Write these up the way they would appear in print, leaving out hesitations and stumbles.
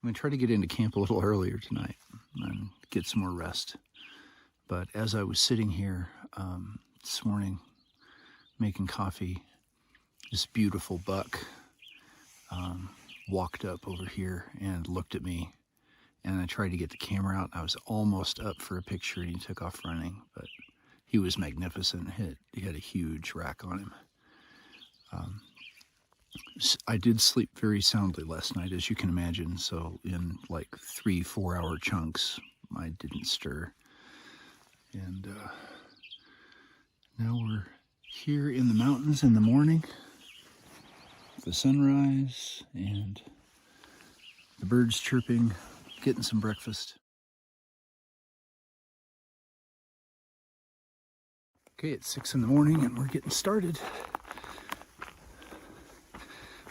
I'm going to try to get into camp a little earlier tonight and get some more rest. But as I was sitting here this morning making coffee, this beautiful buck walked up over here and looked at me. And I tried to get the camera out. I was almost up for a picture and he took off running. But he was magnificent. He had a huge rack on him. I did sleep very soundly last night, as you can imagine. So in like 3-4 hour chunks, I didn't stir. And now we're here in the mountains in the morning. The sunrise and the birds chirping, getting some breakfast. Okay, it's 6 in the morning and we're getting started.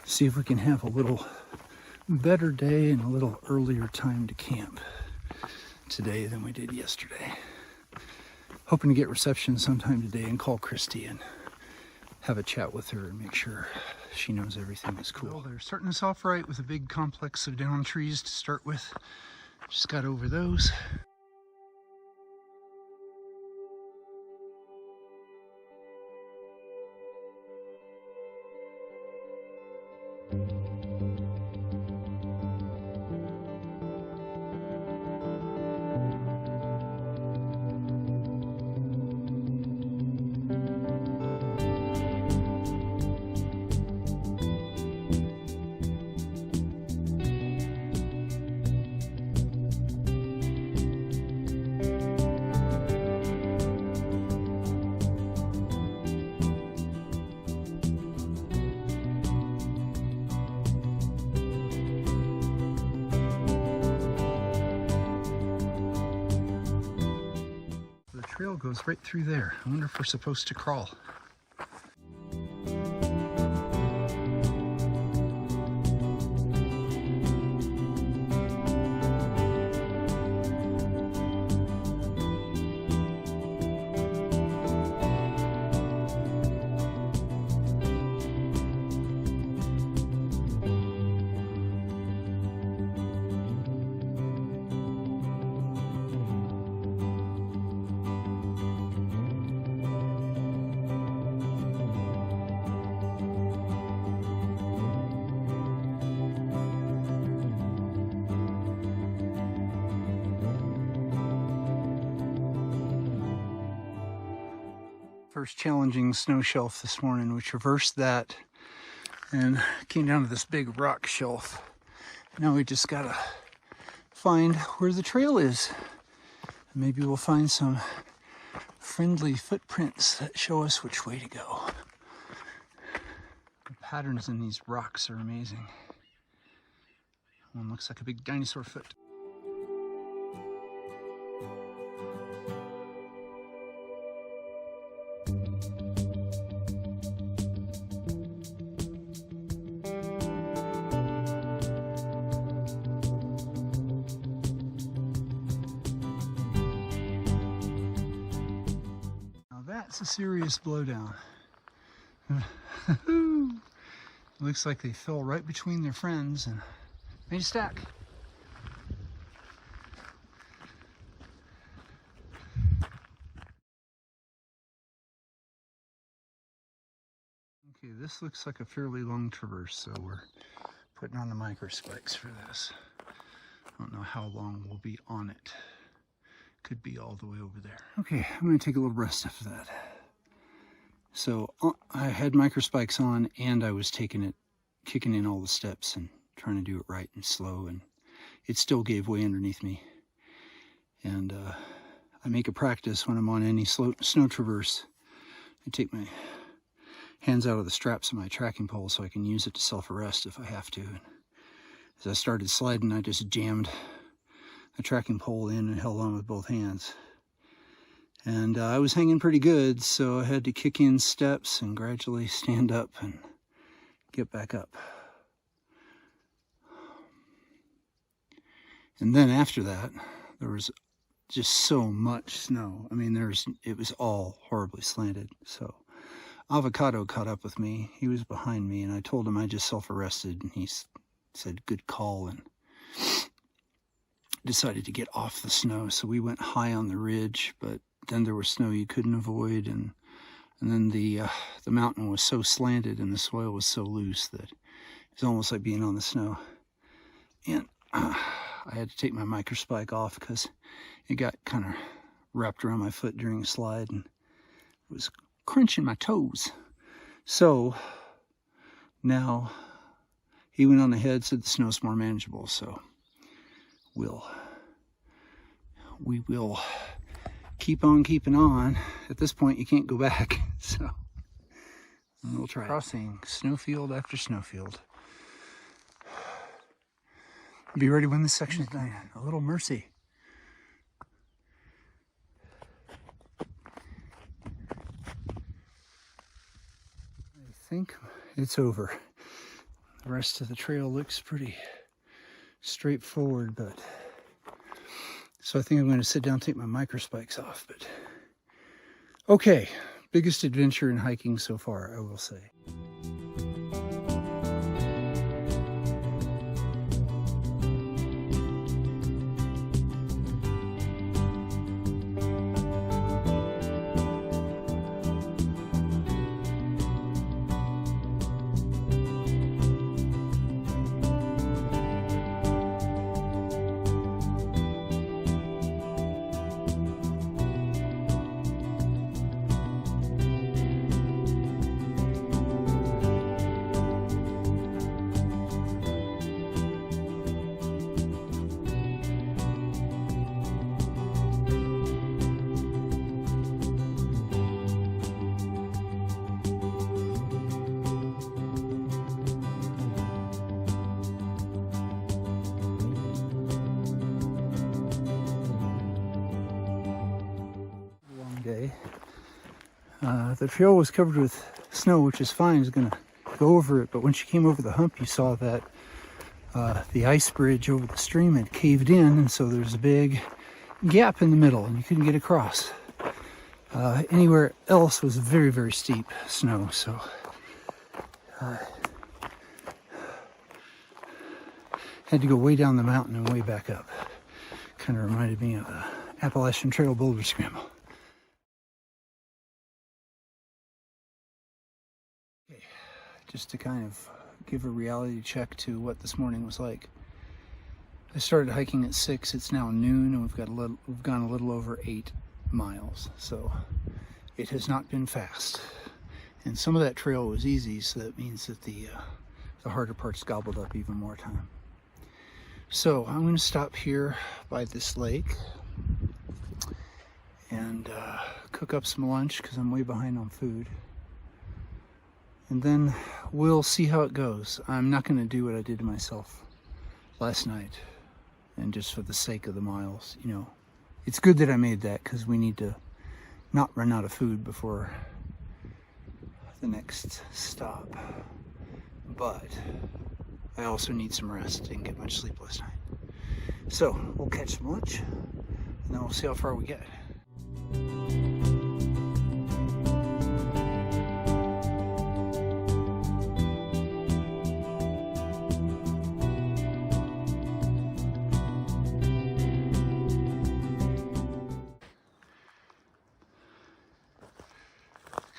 See if we can have a little better day and a little earlier time to camp today than we did yesterday. Hoping to get reception sometime today and call Christy and have a chat with her and make sure she knows everything is cool. Well, they're starting us off right with a big complex of down trees to start with. Just got over those. The trail goes right through there. I wonder if we're supposed to crawl. First challenging snow shelf this morning. We traversed that and came down to this big rock shelf. Now we just gotta find where the trail is. Maybe we'll find some friendly footprints that show us which way to go. The patterns in these rocks are amazing. One looks like a big dinosaur foot. That's a serious blowdown. Looks like they fell right between their friends and made a stack. Okay, this looks like a fairly long traverse, so we're putting on the micro spikes for this. I don't know how long we'll be on it. Could be all the way over there. Okay, I'm going to take a little rest after that. So I had micro spikes on and I was kicking in all the steps and trying to do it right and slow, and it still gave way underneath me. And I make a practice when I'm on any snow traverse. I take my hands out of the straps of my tracking pole so I can use it to self-arrest if I have to. And as I started sliding, I just jammed the tracking pole in and held on with both hands. And I was hanging pretty good, so I had to kick in steps and gradually stand up and get back up. And then after that, there was just so much snow. I mean, it was all horribly slanted. So Avocado caught up with me. He was behind me, and I told him I just self-arrested, and he said, "Good call," and decided to get off the snow, so we went high on the ridge, but then there was snow you couldn't avoid, and then the mountain was so slanted and the soil was so loose that it was almost like being on the snow. And I had to take my microspike off because it got kind of wrapped around my foot during a slide and it was crunching my toes. So now he went on ahead, said the snow's more manageable, so we will keep on keeping on. At this point, you can't go back, so we'll try. Crossing snowfield after snowfield. Be ready when this section's done. A little mercy. I think it's over. The rest of the trail looks pretty straightforward, but so I think I'm going to sit down and take my microspikes off. But okay, biggest adventure in hiking so far, I will say. Day. The trail was covered with snow, which is fine, is going to go over it, but when she came over the hump, you saw that the ice bridge over the stream had caved in, and so there's a big gap in the middle, and you couldn't get across. Anywhere else was very, very steep snow, so had to go way down the mountain and way back up. Kind of reminded me of the Appalachian Trail boulder scramble. Just to kind of give a reality check to what this morning was like. I started hiking at 6, it's now noon, and we've gone a little over 8 miles. So it has not been fast. And some of that trail was easy, so that means that the harder parts gobbled up even more time. So I'm going to stop here by this lake and cook up some lunch because I'm way behind on food. And then we'll see how it goes. I'm not going to do what I did to myself last night. And just for the sake of the miles, you know. It's good that I made that because we need to not run out of food before the next stop. But I also need some rest. Didn't get much sleep last night. So we'll catch some lunch and then we'll see how far we get.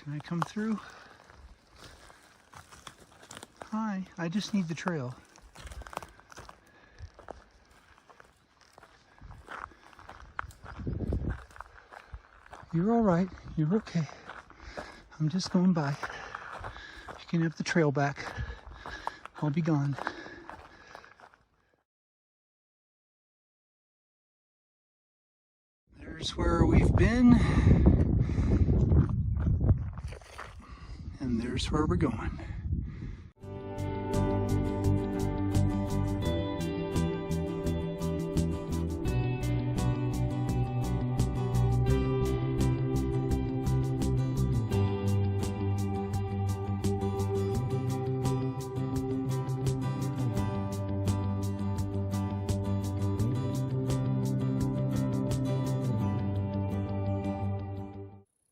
Can I come through? Hi, I just need the trail. You're all right. You're okay. I'm just going by. You can have the trail back. I'll be gone. There's where we've been. And there's where we're going.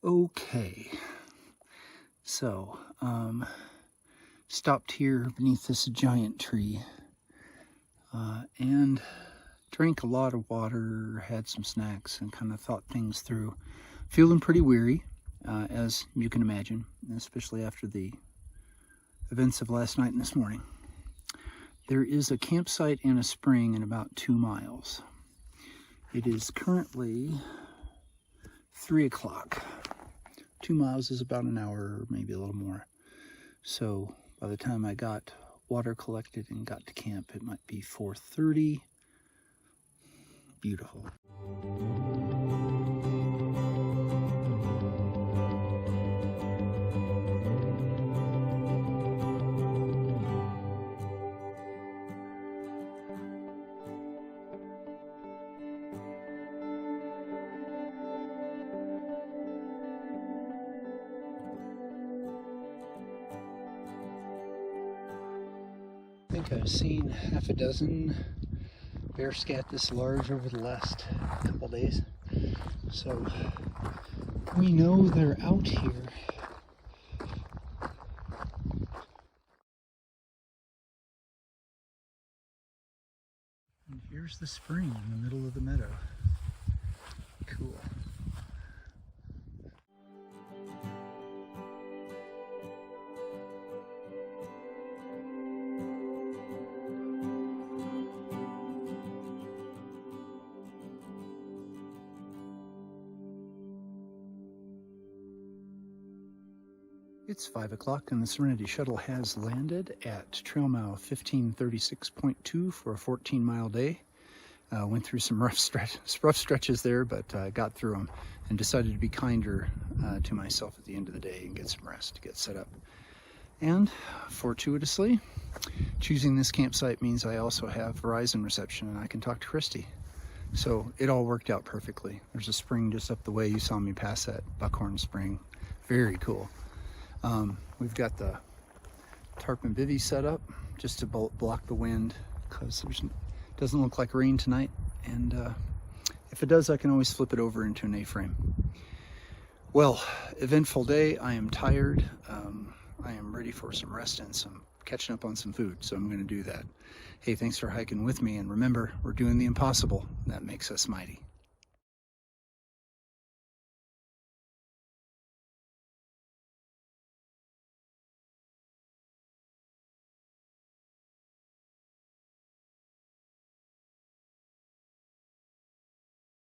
Okay, so stopped here beneath this giant tree and drank a lot of water, had some snacks, and kind of thought things through. Feeling pretty weary, as you can imagine, especially after the events of last night and this morning. There is a campsite and a spring in about 2 miles. It is currently 3 o'clock. 2 miles is about an hour, maybe a little more. So by the time I got water collected and got to camp, it might be 4:30. Beautiful. I think I've seen half a dozen bear scat this large over the last couple days, so we know they're out here. And here's the spring in the middle of the meadow. Cool. It's 5 o'clock and the Serenity Shuttle has landed at trail mile 1536.2 for a 14-mile day. Went through some rough stretches there, but got through them and decided to be kinder to myself at the end of the day and get some rest, get set up. And fortuitously, choosing this campsite means I also have Verizon reception and I can talk to Christy. So it all worked out perfectly. There's a spring just up the way. You saw me pass that buckhorn spring. Very cool. We've got the tarp and bivvy set up just to block the wind because it doesn't look like rain tonight, and if it does, I can always flip it over into an A-frame. Well, eventful day. I am tired. I am ready for some rest and some catching up on some food, so I'm going to do that. Hey, thanks for hiking with me, and remember, we're doing the impossible. That makes us mighty.